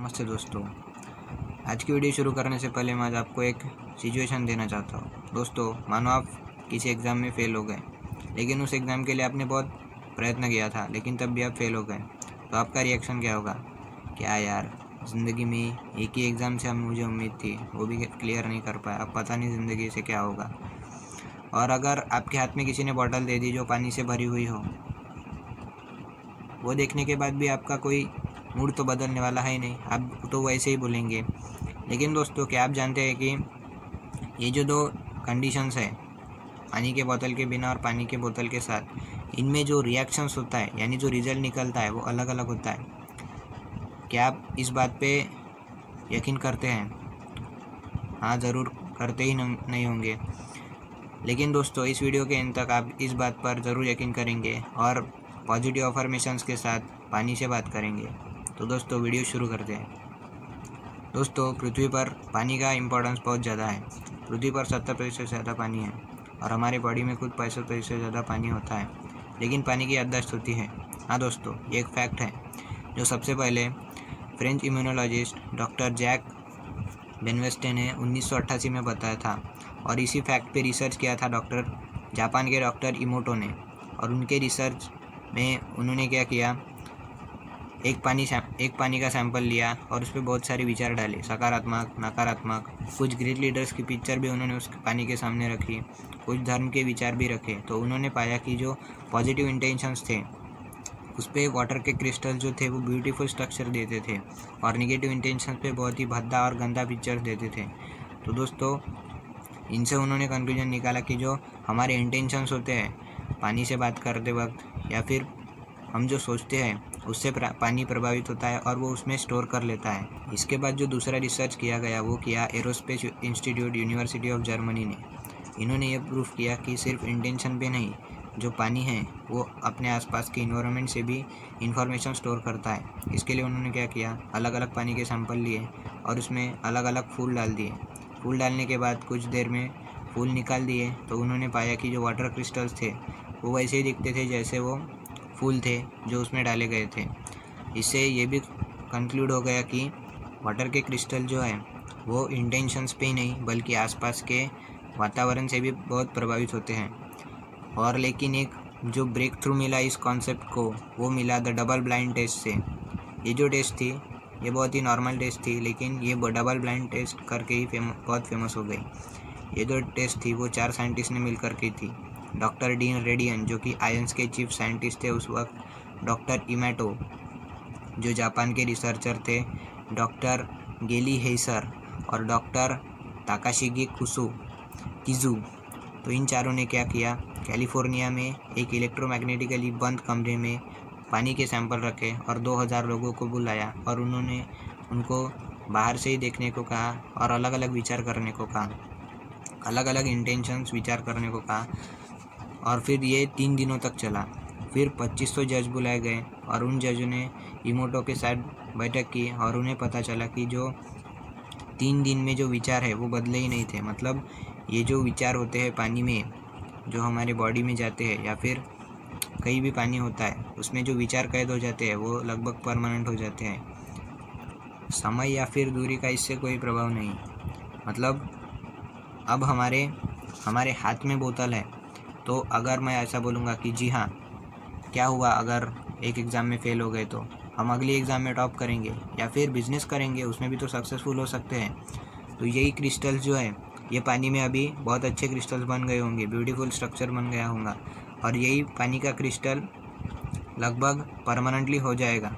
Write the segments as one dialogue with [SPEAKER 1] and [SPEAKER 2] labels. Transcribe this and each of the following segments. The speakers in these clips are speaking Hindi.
[SPEAKER 1] नमस्ते दोस्तों। आज की वीडियो शुरू करने से पहले मैं आज आपको एक सिचुएशन देना चाहता हूँ। दोस्तों, मानो आप किसी एग्ज़ाम में फ़ेल हो गए, लेकिन उस एग्ज़ाम के लिए आपने बहुत प्रयत्न किया था, लेकिन तब भी आप फ़ेल हो गए। तो आपका रिएक्शन क्या होगा? क्या यार, ज़िंदगी में एक ही एग्ज़ाम से मुझे उम्मीद थी, वो भी क्लियर नहीं कर पाया, अब पता नहीं ज़िंदगी से क्या होगा। और अगर आपके हाथ में किसी ने बॉटल दे दी जो पानी से भरी हुई हो, वो देखने के बाद भी आपका कोई मूड तो बदलने वाला है ही नहीं, आप तो वैसे ही बोलेंगे। लेकिन दोस्तों, क्या आप जानते हैं कि ये जो दो कंडीशंस है, पानी के बोतल के बिना और पानी के बोतल के साथ, इनमें जो रिएक्शंस होता है यानी जो रिज़ल्ट निकलता है वो अलग अलग होता है। क्या आप इस बात पे यकीन करते हैं? हाँ, ज़रूर करते ही नहीं होंगे। लेकिन दोस्तों, इस वीडियो के अंत तक आप इस बात पर ज़रूर यकीन करेंगे और पॉजिटिव अफर्मेशंस के साथ पानी से बात करेंगे। तो दोस्तों, वीडियो शुरू करते हैं। दोस्तों, पृथ्वी पर पानी का इम्पोर्टेंस बहुत ज़्यादा है। पृथ्वी पर 70% से ज़्यादा पानी है और हमारे बॉडी में खुद 65% से ज़्यादा पानी होता है, लेकिन पानी की याददाश्त होती है। हाँ दोस्तों, ये एक फैक्ट है जो सबसे पहले फ्रेंच इम्यूनोलॉजिस्ट डॉक्टर जैक बेनवेस्टे ने 1988 में बताया था, और इसी फैक्ट पे रिसर्च किया था जापान के डॉक्टर इमोटो ने। और उनके रिसर्च में उन्होंने क्या किया, एक पानी का सैंपल लिया और उस पर बहुत सारे विचार डाले, सकारात्मक, नकारात्मक। कुछ ग्रेट लीडर्स की पिक्चर भी उन्होंने उस पानी के सामने रखी, कुछ धर्म के विचार भी रखे। तो उन्होंने पाया कि जो पॉजिटिव इंटेंशंस थे उस पर वाटर के क्रिस्टल जो थे वो ब्यूटीफुल स्ट्रक्चर देते थे, और निगेटिव इंटेंशंस पे बहुत ही भद्दा और गंदा पिक्चर देते थे। तो दोस्तों, इनसे उन्होंने कंक्लूजन निकाला कि जो हमारे इंटेंशंस होते हैं पानी से बात करते वक्त, या फिर हम जो सोचते हैं उससे पानी प्रभावित होता है और वो उसमें स्टोर कर लेता है। इसके बाद जो दूसरा रिसर्च किया गया वो किया aerospace institute, university of Germany ने। इन्होंने ये प्रूफ किया कि सिर्फ इंटेंशन पे नहीं, जो पानी है वो अपने आसपास के इन्वायरमेंट से भी इंफॉर्मेशन स्टोर करता है। इसके लिए उन्होंने क्या किया, अलग अलग पानी के सैंपल लिए और उसमें अलग अलग फूल डाल दिए। फूल डालने के बाद कुछ देर में फूल निकाल दिए तो उन्होंने पाया कि जो वाटर क्रिस्टल्स थे वो वैसे ही दिखते थे जैसे वो फूल थे जो उसमें डाले गए थे। इससे ये भी कंक्लूड हो गया कि वाटर के क्रिस्टल जो है वो इंटेंशंस पे ही नहीं बल्कि आसपास के वातावरण से भी बहुत प्रभावित होते हैं। और लेकिन एक जो ब्रेक थ्रू मिला इस कॉन्सेप्ट को, वो मिला द डबल ब्लाइंड टेस्ट से। ये जो टेस्ट थी ये बहुत ही नॉर्मल टेस्ट थी, लेकिन ये डबल ब्लाइंड टेस्ट करके ही बहुत फेमस हो गई। ये जो टेस्ट थी वो 4 साइंटिस्ट ने मिलकर की थी। डॉक्टर डीन रेडियन जो कि आयंस के चीफ साइंटिस्ट थे उस वक्त, डॉक्टर इमोटो जो जापान के रिसर्चर थे, डॉक्टर गेली हेइसर और डॉक्टर ताकाशिगी किजू। तो इन चारों ने क्या किया, कैलिफोर्निया में एक इलेक्ट्रोमैग्नेटिकली बंद कमरे में पानी के सैंपल रखे और 2000 लोगों को बुलाया और उन्होंने उनको बाहर से ही देखने को कहा और अलग अलग विचार करने को कहा, अलग अलग इंटेंशंस विचार करने को कहा। और फिर ये 3 दिनों तक चला। फिर 2500 जज बुलाए गए और उन जजों ने इमोटो के साथ बैठक की और उन्हें पता चला कि जो 3 दिन में जो विचार है वो बदले ही नहीं थे। मतलब ये जो विचार होते हैं पानी में, जो हमारे बॉडी में जाते हैं या फिर कहीं भी पानी होता है, उसमें जो विचार कैद हो जाते हैं वो लगभग परमानेंट हो जाते हैं। समय या फिर दूरी का इससे कोई प्रभाव नहीं। मतलब अब हमारे हाथ में बोतल है, तो अगर मैं ऐसा बोलूँगा कि जी हाँ, क्या हुआ अगर एक एग्ज़ाम में फ़ेल हो गए, तो हम अगली एग्ज़ाम में टॉप करेंगे या फिर बिज़नेस करेंगे, उसमें भी तो सक्सेसफुल हो सकते हैं। तो यही क्रिस्टल्स जो है ये पानी में अभी बहुत अच्छे क्रिस्टल्स बन गए होंगे, ब्यूटीफुल स्ट्रक्चर बन गया होगा, और यही पानी का क्रिस्टल लगभग परमानेंटली हो जाएगा।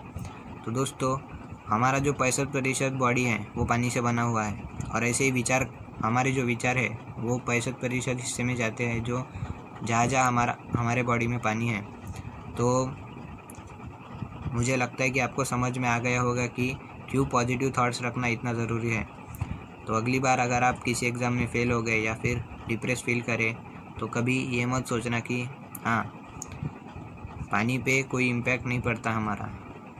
[SPEAKER 1] तो दोस्तों, हमारा जो 65% बॉडी है वो पानी से बना हुआ है, और ऐसे ही हमारे जो विचार है वो 65% हिस्से में जाते हैं जो जहाँ हमारे बॉडी में पानी है। तो मुझे लगता है कि आपको समझ में आ गया होगा कि क्यों पॉजिटिव थॉट्स रखना इतना ज़रूरी है। तो अगली बार अगर आप किसी एग्ज़ाम में फ़ेल हो गए या फिर डिप्रेस फील करें, तो कभी ये मत सोचना कि हाँ, पानी पे कोई इम्पैक्ट नहीं पड़ता हमारा।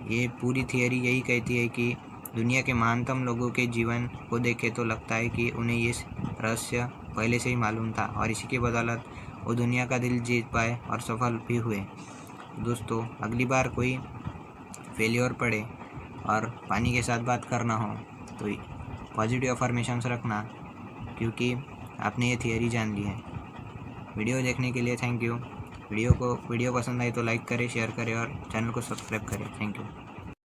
[SPEAKER 1] ये पूरी थियरी यही कहती है कि दुनिया के महानतम लोगों के जीवन को देखे तो लगता है कि उन्हें ये रहस्य पहले से ही मालूम था, और इसी की बदौलत वो दुनिया का दिल जीत पाए और सफल भी हुए। दोस्तों, अगली बार कोई फेलियर पड़े और पानी के साथ बात करना हो तो पॉजिटिव अफर्मेशंस रखना, क्योंकि आपने ये थियरी जान ली है। वीडियो देखने के लिए थैंक यू। वीडियो पसंद आए तो लाइक करें, शेयर करें और चैनल को सब्सक्राइब करें। Thank you.